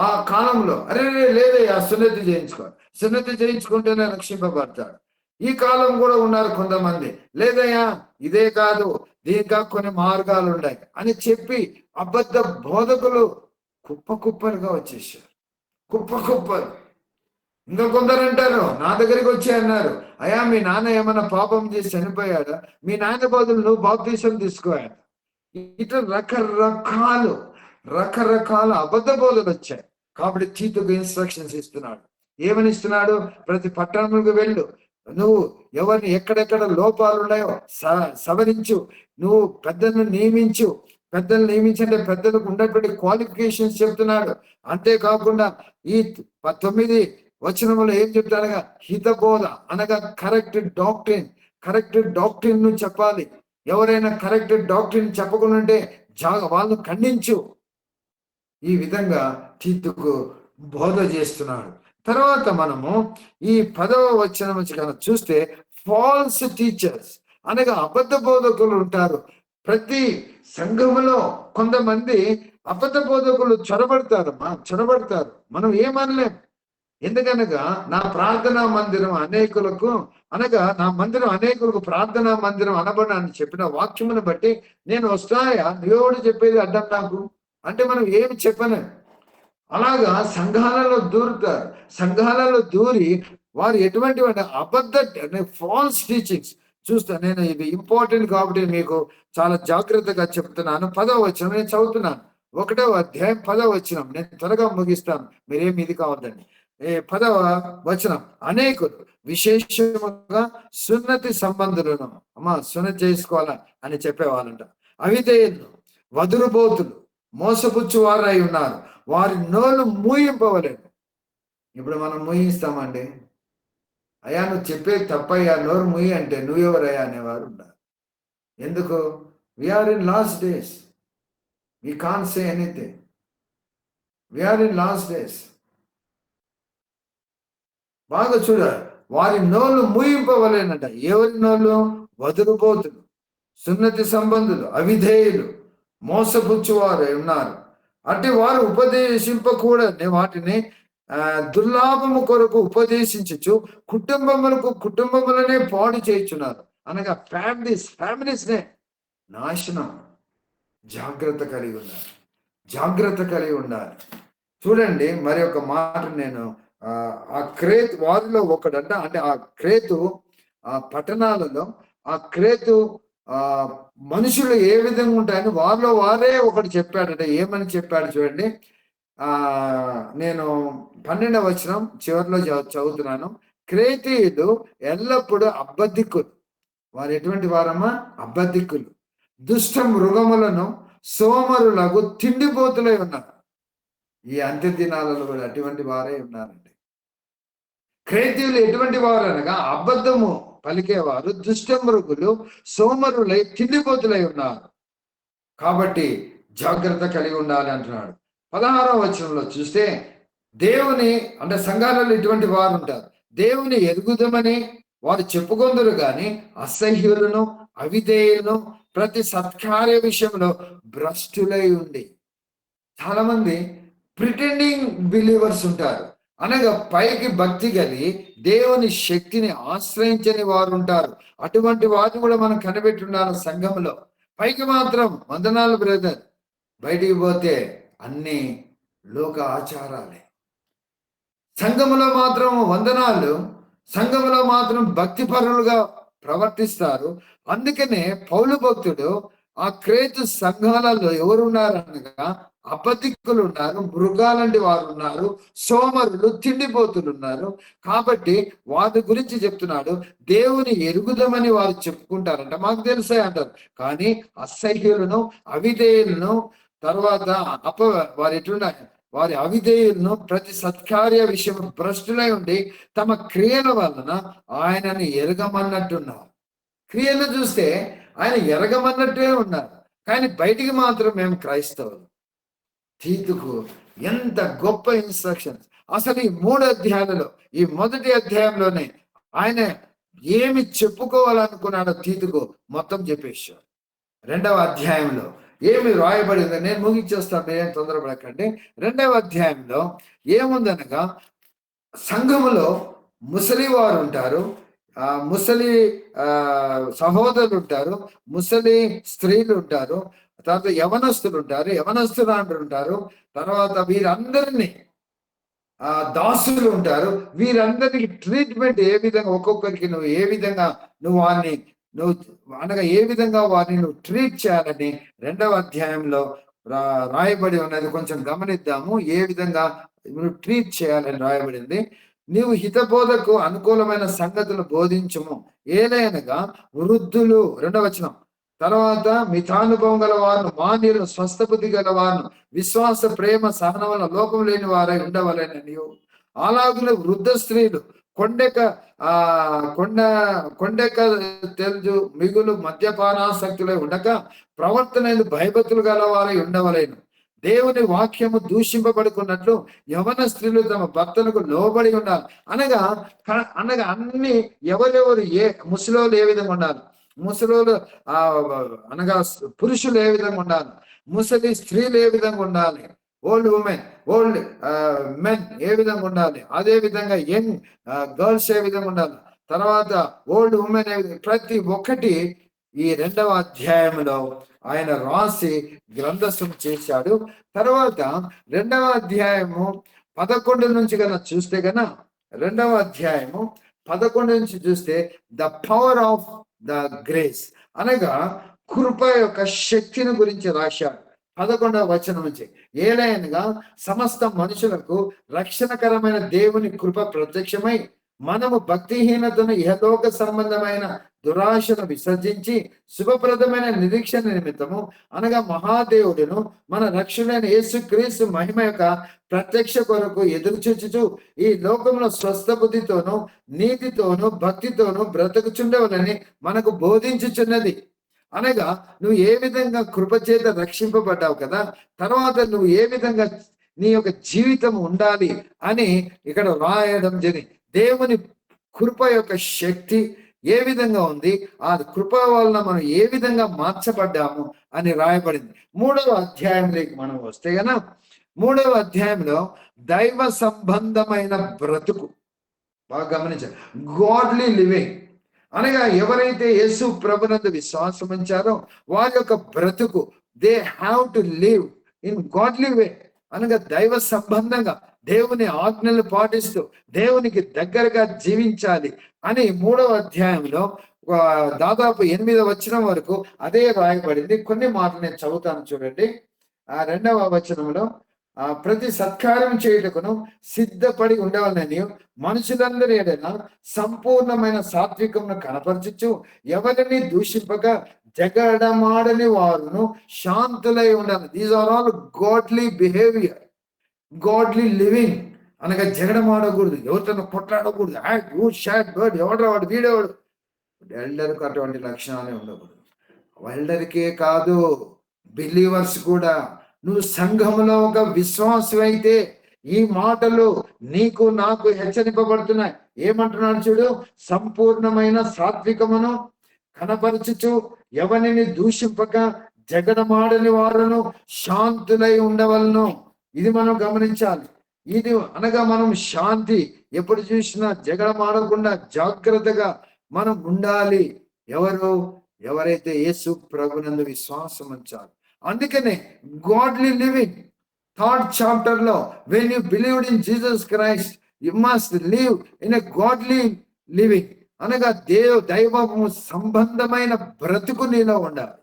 ఆ కాలంలో, అరే లేదయ్యా సున్నతి చేయించుకోవాలి, సున్నతి చేయించుకుంటేనే రక్షింపబడతాడు. ఈ కాలం కూడా ఉన్నారు కొంతమంది, లేదయ్యా ఇదే కాదు, దీనికా కొన్ని మార్గాలు ఉన్నాయి అని చెప్పి అబద్ధ బోధకులు కుప్పలుగా వచ్చేసారు. కుప్పలు. ఇంకా కొందరు అంటారు, నా దగ్గరికి వచ్చి అన్నారు, అయ్యా మీ నాన్న ఏమైనా పాపం చేసి చనిపోయాడా, మీ నాన్న బదులు నువ్వు బాప్తీసం తీసుకోయాడు. ఇట్లా రకరకాల అబద్ధ బోధలు వచ్చాయి. కాబట్టి తీతుకు ఇన్స్ట్రక్షన్స్ ఇస్తున్నాడు. ఏమని ఇస్తున్నాడు? ప్రతి పట్టణంలోకి వెళ్ళు, నువ్వు ఎవరిని ఎక్కడెక్కడ లోపాలు ఉన్నాయో సవరించు, నువ్వు పెద్దలను నియమించు. పెద్దలు నియమించంటే పెద్దలకు ఉన్నటువంటి క్వాలిఫికేషన్స్ చెప్తున్నాడు. అంతేకాకుండా ఈ 9 వచనంలో ఏం చెప్తాడగా, హితబోధ అనగా కరెక్ట్ డాక్ట్రిన్ ను చెప్పాలి. ఎవరైనా కరెక్ట్ డాక్ట్రిన్ చెప్పకుండా ఉంటే వాళ్ళను ఖండించు. ఈ విధంగా తీతుకు బోధ చేస్తున్నాడు. తర్వాత మనము ఈ 10వ వచనం చూస్తే, ఫాల్స్ టీచర్స్ అనగా అబద్ధ బోధకులు ఉంటారు. ప్రతి సంఘములో కొంతమంది అబద్ధ బోధకులు చొరబడతారు. మనం ఏమనలేం. ఎందుకనగా నా ప్రార్థనా మందిరం అనేకులకు, అనగా నా మందిరం అనేకులకు ప్రార్థనా మందిరం అనబడని చెప్పిన వాక్యమును బట్టి నేను వస్తాయా, నువ్వెవడు చెప్పేది అడ్డం నాకు అంటే మనం ఏమి చెప్పను. అలాగా సంఘాలలో దూరుతారు. సంఘాలలో దూరి వారు ఎటువంటి అబద్ధ ఫాల్స్ టీచింగ్స్ చూస్తా. నేను ఇది ఇంపార్టెంట్ కాబట్టి మీకు చాలా జాగ్రత్తగా చెప్తున్నాను. 10వ వచనం నేను చదువుతున్నాను. 1వ అధ్యాయం 10వ వచనం. నేను త్వరగా ముగిస్తాను, మీరేమి ఇది కావద్దండి. 10వ వచనం, అనేకులు విశేషముగా సున్నతి సంబంధులను, సున్నతి చేసుకోవాలా అని చెప్పేవాళ్ళంట, అవిధేయులు, వదురుబోతులు, మోసపుచ్చు వారై ఉన్నారు, వారి నోళ్ళు మూయింపవలేదు. ఇప్పుడు మనం మూయిస్తామండి. అయ్యా నువ్వు చెప్పేది తప్పయ్యా, నోరు మూయి అంటే నువ్వెవరయ్యా అనేవారు ఉన్నారు. ఎందుకు? We're in last days, we can't say anything. We're in last days. బాగా చూడాలి, వారి నోళ్ళు మూయింపవలేనట. ఎవరి నోళ్ళు? వదులుబోతులు. సున్నతి సంబంధులు, అవిధేయులు, మోసపుచ్చువారు ఉన్నారు. అంటే వారు ఉపదేశింపకూడని వాటిని దుర్లాభము కొరకు ఉపదేశించచ్చు కుటుంబములనే పాడు చేయుచున్నారు. అనగా ఫ్యామిలీస్నే నాశనం. జాగ్రత్త కలిగి ఉండాలి. చూడండి, మరి ఒక మాట నేను ఆ క్రేతు వారిలో ఒకడంట, అంటే ఆ క్రేతు ఆ పట్టణాలలో ఆ క్రేతు మనుషులు ఏ విధంగా ఉంటాయని వారిలో వారే ఒకటి చెప్పాడట. ఏమని చెప్పాడు చూడండి. నేను 12వ వచనం చివరిలో చదువుతున్నాను. క్రేతీయులు ఎల్లప్పుడూ అబద్ధికులు. వారు ఎటువంటి వారమ్మా? అబద్ధికులు, దుష్ట మృగములను సోమరులకు తిండిపోతులై ఉన్నారు. ఈ అంత్య దినాలలో కూడా అటువంటి వారే ఉన్నారండి. క్రేతీయులు ఎటువంటి వారు అనగా అబద్ధము పలికేవారు, దుష్ట మృగులు, సోమరులై తిండిపోతులై ఉన్నారు. కాబట్టి జాగ్రత్త కలిగి ఉండాలి అంటున్నాడు. 16వ వచనంలో చూస్తే దేవుని, అంటే సంఘాలలో ఇటువంటి వారు ఉంటారు. దేవుని ఎరుగుదమని వారు చెప్పుకొందరు కానీ అసహ్యులను, అవిధేయులను, ప్రతి సత్కార్య విషయంలో భ్రష్టులై ఉండి. చాలా మంది ప్రిటెండింగ్ బిలీవర్స్ ఉంటారు. అనగా పైకి భక్తి కలిగి దేవుని శక్తిని ఆశ్రయించని వారు ఉంటారు. అటువంటి వారిని కూడా మనం కనిపెట్టున్నాను సంఘంలో. పైకి మాత్రం వందనాలు బ్రదర్, బయటికి పోతే అన్ని లోక ఆచారాలే. సంఘములో మాత్రం వందనాలు, సంఘములో మాత్రం భక్తిపరులుగా ప్రవర్తిస్తారు. అందుకనే పౌలు భక్తుడు ఆ క్రేతు సంఘాలలో ఎవరున్నారనగా అబద్ధికులు ఉన్నారు, మృగాలంటి వారు ఉన్నారు, సోమరులు, తిండిపోతులు ఉన్నారు. కాబట్టి వారి గురించి చెప్తున్నాడు. దేవుని ఎరుగుదమని వారు చెప్పుకుంటారంట, మాకు తెలుసే అంటారు. కానీ అసహ్యులను, అవిధేయులను, తర్వాత వారు ఎట్లున్నారు, వారి అవిధేయులను, ప్రతి సత్కార్య విషయం భ్రష్టులై ఉండి తమ క్రియల వలన ఆయనను ఎరగమన్నట్టున్నారు. క్రియలు చూస్తే ఆయన ఎరగమన్నట్టే ఉన్నారు, కానీ బయటికి మాత్రం మేము క్రైస్తవులు. తీతుకు ఎంత గొప్ప ఇన్స్ట్రక్షన్స్! అసలు ఈ 3 అధ్యాయాలలో, ఈ మొదటి అధ్యాయంలోనే ఆయన ఏమి చెప్పుకోవాలనుకున్నాడో తీతుకు మొత్తం చెప్పేశాడు. 2వ అధ్యాయంలో ఏమి రాయబడిందో నేను ముగించేస్తాను, ఏం తొందరపడకండి. 2వ అధ్యాయంలో ఏముందనగా సంఘములో ముసలి వారు ఉంటారు, ముసలి సహోదరులు ఉంటారు, ముసలి స్త్రీలు ఉంటారు, తర్వాత యవనస్తులు ఉంటారు, యవనస్తురాండ్రు ఉంటారు, తర్వాత వీరందరినీ దాసులు ఉంటారు. వీరందరికీ ట్రీట్మెంట్ ఏ విధంగా, ఒక్కొక్కరికి నువ్వు ఏ విధంగా నువ్వు అనగా ఏ విధంగా వారిని నువ్వు ట్రీట్ చేయాలని 2వ అధ్యాయంలో రాయబడి ఉన్నది. కొంచెం గమనిద్దాము. ఏ విధంగా నువ్వు ట్రీట్ చేయాలని రాయబడింది. నీవు హితబోధకు అనుకూలమైన సంగతులు బోధించము, ఏలైనగా వృద్ధులు, 2వ వచనం, తర్వాత మితానుభవం గల వారు, మాన్యులు, స్వస్థబుద్ధి గల వారు, విశ్వాస, ప్రేమ, సహనం వల్ల లోపం లేని వారై ఉండవలని నీవు. అలాగే వృద్ధ స్త్రీలు కొండెక తెలుజు మిగులు మద్యపానాసక్తులై ఉండక ప్రవర్తన భయభక్తులు గల వారై ఉండవలేను. దేవుని వాక్యము దూషింపబడుకున్నట్లు యవన స్త్రీలు తమ భర్తలకు లోబడి ఉండాలి. అనగా అన్ని ఎవరెవరు ముసలోళ్ళు ఏ విధంగా ఉండాలి, ముసలోళ్ళు అనగా పురుషులు ఏ విధంగా ఉండాలి, ముసలి స్త్రీలు ఏ విధంగా ఉండాలి, ఓల్డ్ ఉమెన్, ఓల్డ్ మెన్ ఏ విధంగా ఉండాలి, అదే విధంగా యంగ్ గర్ల్స్ ఏ విధంగా ఉండాలి, తర్వాత ఓల్డ్ ఉమెన్ ఏ విధంగా, ప్రతి ఒక్కటి ఈ 2వ అధ్యాయంలో ఆయన రాసి గ్రంథస్థం చేశాడు. తర్వాత 2వ అధ్యాయము 11 నుంచి కన్నా చూస్తే కన్నా 2వ అధ్యాయము 11 నుంచి చూస్తే the power of the grace, అనగా కృప యొక్క శక్తిని గురించి రాశాడు. 11వ వచనం నుంచి, ఏలైనగా సమస్త మనుషులకు రక్షణకరమైన దేవుని కృప ప్రత్యక్షమై మనము భక్తిహీనతను, ఇహలోక సంబంధమైన దురాశను విసర్జించి శుభప్రదమైన నిరీక్షణ నిమిత్తము, అనగా మహాదేవుడును మన రక్షణైన యేసుక్రీస్తు మహిమ యొక్క ప్రత్యక్ష కొరకు ఎదురు చూచుచు ఈ లోకంలో స్వస్థ బుద్ధితోనూ నీతితోనూ భక్తితోనూ బ్రతుకుచుండవలని మనకు బోధించుచున్నది. అనగా నువ్వు ఏ విధంగా కృపచేత రక్షింపబడ్డావు కదా, తర్వాత నువ్వు ఏ విధంగా నీ యొక్క జీవితం ఉండాలి అని ఇక్కడ రాయడం జరిగింది. దేవుని కృప యొక్క శక్తి, ఏ విధంగా ఉంది, ఆ కృప వలన మనం ఏ విధంగా మార్చబడ్డాము అని రాయబడింది. 3వ అధ్యాయంలోకి మనం వస్తే గన 3వ అధ్యాయంలో దైవ సంబంధమైన బ్రతుకు బాగా గమనించారు. గాడ్లీ లివింగ్ అనగా ఎవరైతే యేసు ప్రభునందు విశ్వాసం ఉంచారో వారి యొక్క బ్రతుకు they have to live in godly way అనగా దైవ సంబంధంగా దేవుని ఆజ్ఞలు పాటిస్తూ దేవునికి దగ్గరగా జీవించాలి అని 3వ అధ్యాయంలో దాదాపు 8వ వచనం వరకు అదే రాయబడింది. కొన్ని మాటలు నేను చదువుతాను చూడండి. ఆ 2వ వచనంలో ప్రతి సత్కార్యం చేయుటకును సిద్ధపడి ఉండవాలని మనుషులందరి ఎడల సంపూర్ణమైన సాత్వికమును కనపరచుచు ఎవరిని దూషింపక జగడమాడని వారును శాంతులై ఉండాలి. These are all godly behaviour, godly living అనగా జగడమాడకూడదు, ఎవరితో కొట్లాడకూడదు, ఎవడో వాడు వీడేవాడు. ఎల్డర్కు అటువంటి లక్షణాలే ఉండకూడదు. ఎల్డర్కే కాదు, బిలీవర్స్ కూడా. నువ్వు సంఘంలో ఒక విశ్వాసం అయితే ఈ మాటలు నీకు నాకు హెచ్చరింపబడుతున్నాయి. ఏమంటున్నాడు చూడు, సంపూర్ణమైన సాత్వికమును కనపరచుచు ఎవరిని దూషింపక జగడమాడని వారును శాంతులై ఉండవలను. ఇది మనం గమనించాలి. ఇది అనగా మనం శాంతి ఎప్పుడు చూసినా జగడమాడకుండా జాగ్రత్తగా మనం ఉండాలి. ఎవరైతే యేసు ప్రభునందు విశ్వాసం ఉంచాలి. అందుకనే గాడ్లీ లివింగ్ 3rd చాప్టర్లో when you believed in Jesus Christ you must live in a godly living అనగా దైవము సంబంధమైన బ్రతుకు నీలో ఉండాలి.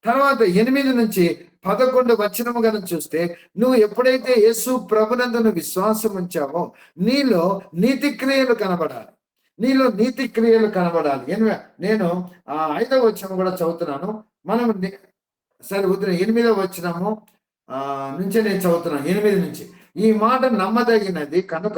తర్వాత 8 నుంచి 11 వచనము కనుక చూస్తే నువ్వు ఎప్పుడైతే యేసు ప్రభునందు విశ్వాసం ఉంచావో నీలో నీతి క్రియలు కనబడాలి. నేను 5వ వచనం కూడా చదువుతున్నాను. మనం సరే 8వ వచనము నుంచే నేను చదువుతున్నాను. 8 నుంచి ఈ మాట నమ్మదగినది కనుక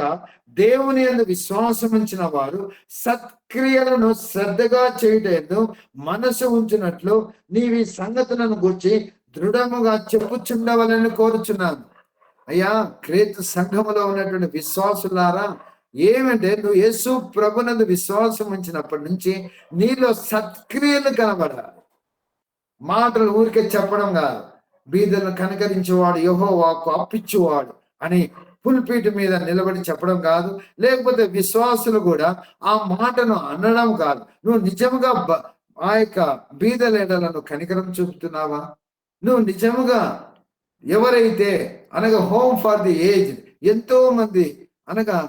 దేవుని యందు విశ్వాసం ఉంచిన వారు సత్క్రియలను శ్రద్ధగా చేయుటకు మనసు ఉంచినట్లు నీవి సంగతులను గురించి దృఢముగా చెప్పుచుండవలని కోరుచున్నాను. అయ్యా, క్రీస్తు సంఘములో ఉన్నటువంటి విశ్వాసులారా, ఏమంటే నువ్వు యేసు ప్రభునందు విశ్వాసం ఉంచినప్పటి నుంచి నీలో సత్క్రియలు కనబడాలి. మాటలు ఊరికే చెప్పడం కాదు. బీదలను కనికరించేవాడు యెహోవాకు అప్పిచ్చువాడు అని పుల్పీటు మీద నిలబడి చెప్పడం కాదు. లేకపోతే విశ్వాసులు కూడా ఆ మాటను అనడం కాదు. నువ్వు నిజముగా ఆ యొక్క బీదలేడలను కనికరం చూపుతున్నావా? నువ్వు నిజముగా ఎవరైతే అనగా హోమ్ ఫర్ ది ఏజ్, ఎంతో మంది అనగా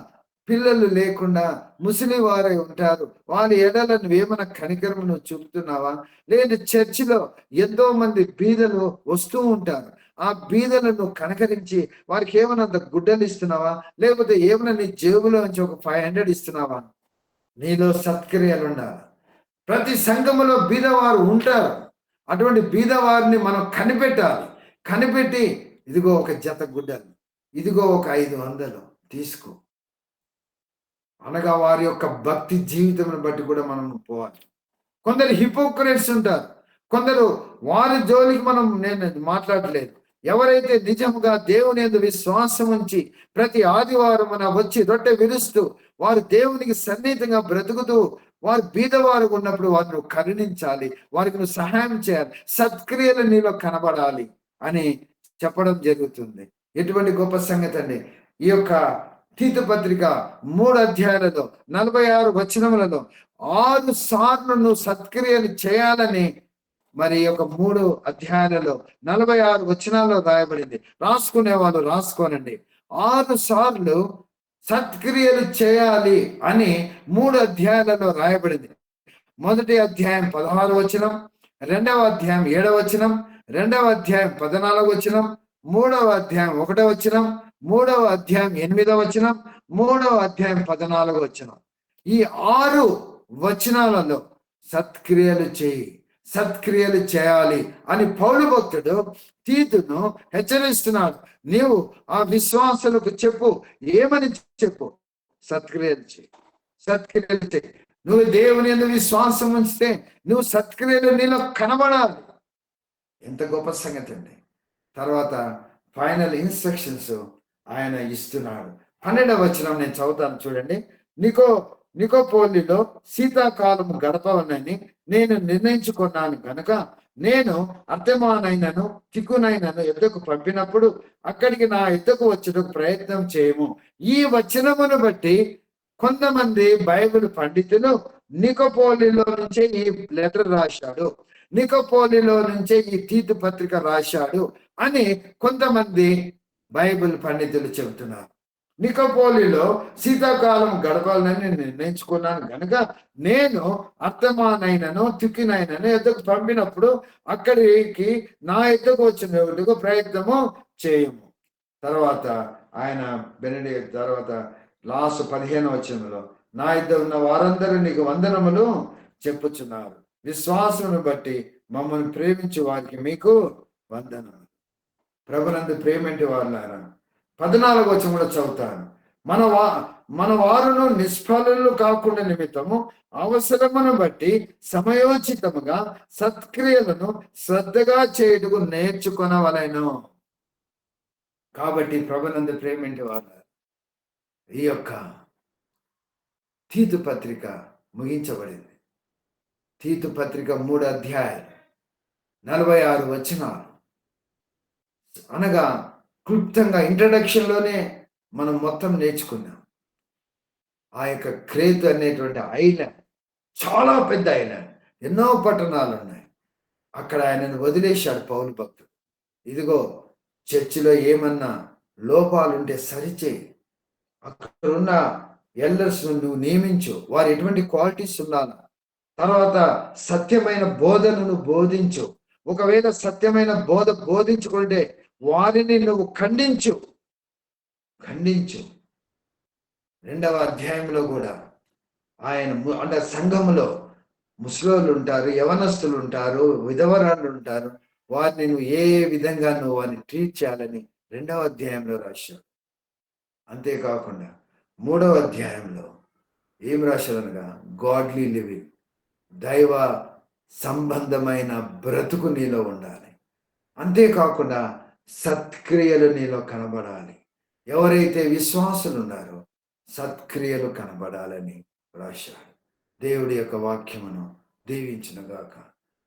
పిల్లలు లేకుండా ముసలి వారై ఉంటారు, వారి ఎడల నువ్వేమైనా కనికరం నువ్వు చూపుతున్నావా? లేదు, చర్చిలో ఎంతో మంది బీదలు వస్తూ ఉంటారు, ఆ బీదలను కనకరించి వారికి ఏమైనా గుడ్డలు ఇస్తున్నావా? లేకపోతే ఏమైనా నీ జేబులో నుంచి ఒక 500 ఇస్తున్నావా? నీలో సత్క్రియలు ఉండాలి. ప్రతి సంఘములో బీదవారు ఉంటారు. అటువంటి బీదవారిని మనం కనిపెట్టి ఇదిగో ఒక జత గుడ్డలు, ఇదిగో ఒక 500 తీసుకో అనగా వారి యొక్క భక్తి జీవితం బట్టి కూడా మనం పోవాలి. కొందరు హిపోక్రేట్స్ ఉంటారు, కొందరు వారి జోలికి నేను మాట్లాడలేదు. ఎవరైతే నిజంగా దేవుని యందు విశ్వాసం ఉంచి ప్రతి ఆదివారం వచ్చి రొట్టె విరుస్తూ వారు దేవునికి సన్నిహితంగా బ్రతుకుతూ వారు బీదవారు ఉన్నప్పుడు వారిని నువ్వు కరుణించాలి, వారికి నువ్వు సహాయం చేయాలి, సత్క్రియలు నీలో కనబడాలి అని చెప్పడం జరుగుతుంది. ఎటువంటి గొప్ప సంగతి అండి! ఈ యొక్క తీతు పత్రిక 3 అధ్యాయాలలో 46 వచనములలో 6 సార్లు నువ్వు సత్క్రియలు చేయాలని మరి యొక్క 3 అధ్యాయాలలో 46 వచనాల్లో రాయబడింది. రాసుకునే వాళ్ళు రాసుకోనండి. 6 సార్లు సత్క్రియలు చేయాలి అని 3 అధ్యాయాలలో రాయబడింది. మొదటి అధ్యాయం 16 వచనం, 2వ అధ్యాయం 7వ వచనం, 2వ అధ్యాయం 14వ వచనం, 3వ అధ్యాయం 1వ వచనం, 3వ అధ్యాయం 8వ వచనం, 3వ అధ్యాయం 14వ వచనం. ఈ 6 వచనాలలో సత్క్రియలు చేయాలి అని పౌలు భక్తుడు తీతును హెచ్చరిస్తున్నాడు. నీవు ఆ విశ్వాసులకు చెప్పు, ఏమని చెప్పు? సత్క్రియలు చేయి. నువ్వు దేవుని యందు విశ్వాసం ఉంచితే నువ్వు సత్క్రియలు నీలో కనబడాలి. ఎంత గొప్ప సంగతి అండి! తర్వాత ఫైనల్ ఇన్స్ట్రక్షన్స్ ఆయన ఇస్తున్నాడు. 12వ వచనం నేను చదువుతాను చూడండి. నీకో నికోపోలిలో శీతాకాలము గడపవనని నేను నిర్ణయించుకున్నాను కనుక నేను అర్థమానైనను తిక్కునైనను యుద్ధకు పంపినప్పుడు అక్కడికి నా యుద్ధకు వచ్చేందుకు ప్రయత్నం చేయము. ఈ వచనమును బట్టి కొంతమంది బైబిల్ పండితులు నికోపోలిలో నుంచే ఈ లెటర్ రాశాడు, నికోపోలిలో నుంచే ఈ తీతు పత్రిక రాశాడు అని కొంతమంది బైబిల్ పండితులు చెబుతున్నారు. నికోపోలిలో శీతాకాలం గడపాలని నిర్ణయించుకున్నాను కనుక నేను అర్థమానైనను తిక్కినైనను యుద్ధకు పంపినప్పుడు అక్కడికి నా యుద్ధకు వచ్చిన ప్రయత్నము చేయము. తర్వాత ఆయన బెనెడిక్ట్ తర్వాత లాస్ట్ 15వ వచనంలో నా ఇద్దరు ఉన్న వారందరూ నీకు వందనములు చెప్పుచున్నారు, విశ్వాసమును బట్టి మమ్మల్ని ప్రేమించే వారికి మీకు వందనములు. ప్రభునందు ప్రేమేంటి వారులారా, 14వ వచనం కూడా చదువుతాను. మన వారును నిష్ఫలులు కాకుండా నిమిత్తము అవసరమును బట్టి సమయోచితముగా సత్క్రియలను శ్రద్ధగా చేయుటకు నేర్చుకొనవలెను. కాబట్టి ప్రభునందు ప్రేమేంటి వారులారా, ఈ యొక్క తీతు పత్రిక ముగించబడింది. తీతు పత్రిక 3 అధ్యాయాలు 46 వచనాలు అనగా క్లుప్తంగా ఇంట్రడక్షన్లోనే మనం మొత్తం నేర్చుకున్నాం. ఆ యొక్క క్రేతు అనేటువంటి ఐలాండ్ చాలా పెద్ద ఐలాండ్, ఎన్నో పట్టణాలు ఉన్నాయి. అక్కడ ఆయనను వదిలేశాడు పౌలు భక్తుడు. ఇదిగో చర్చిలో ఏమన్నా లోపాలుంటే సరిచేయి, అక్కడున్న ఎల్డర్స్ నువ్వు నియమించు, వారు ఎటువంటి క్వాలిటీస్ ఉండాలి, తర్వాత సత్యమైన బోధనను బోధించు, ఒకవేళ సత్యమైన బోధించుకుంటే వారిని నువ్వు ఖండించు. 2వ అధ్యాయంలో కూడా ఆయన అంటే సంఘములో ముసలోళ్ళు ఉంటారు, యవనస్తులు ఉంటారు, విధవరాళ్ళు ఉంటారు, వారిని నువ్వు ఏ విధంగా నువ్వు వారిని ట్రీట్ చేయాలని 2వ అధ్యాయంలో రాశాడు. అంతేకాకుండా 3వ అధ్యాయంలో ఏం రాశాడనగా గాడ్లీ లివింగ్, దైవ సంబంధమైన బ్రతుకు నీలో ఉండాలి. అంతేకాకుండా సత్క్రియలు నీలో కనబడాలి. ఎవరైతే విశ్వాసులు ఉన్నారో సత్క్రియలు కనబడాలని రాశాడు. దేవుడి యొక్క వాక్యమును దీవించునుగాక.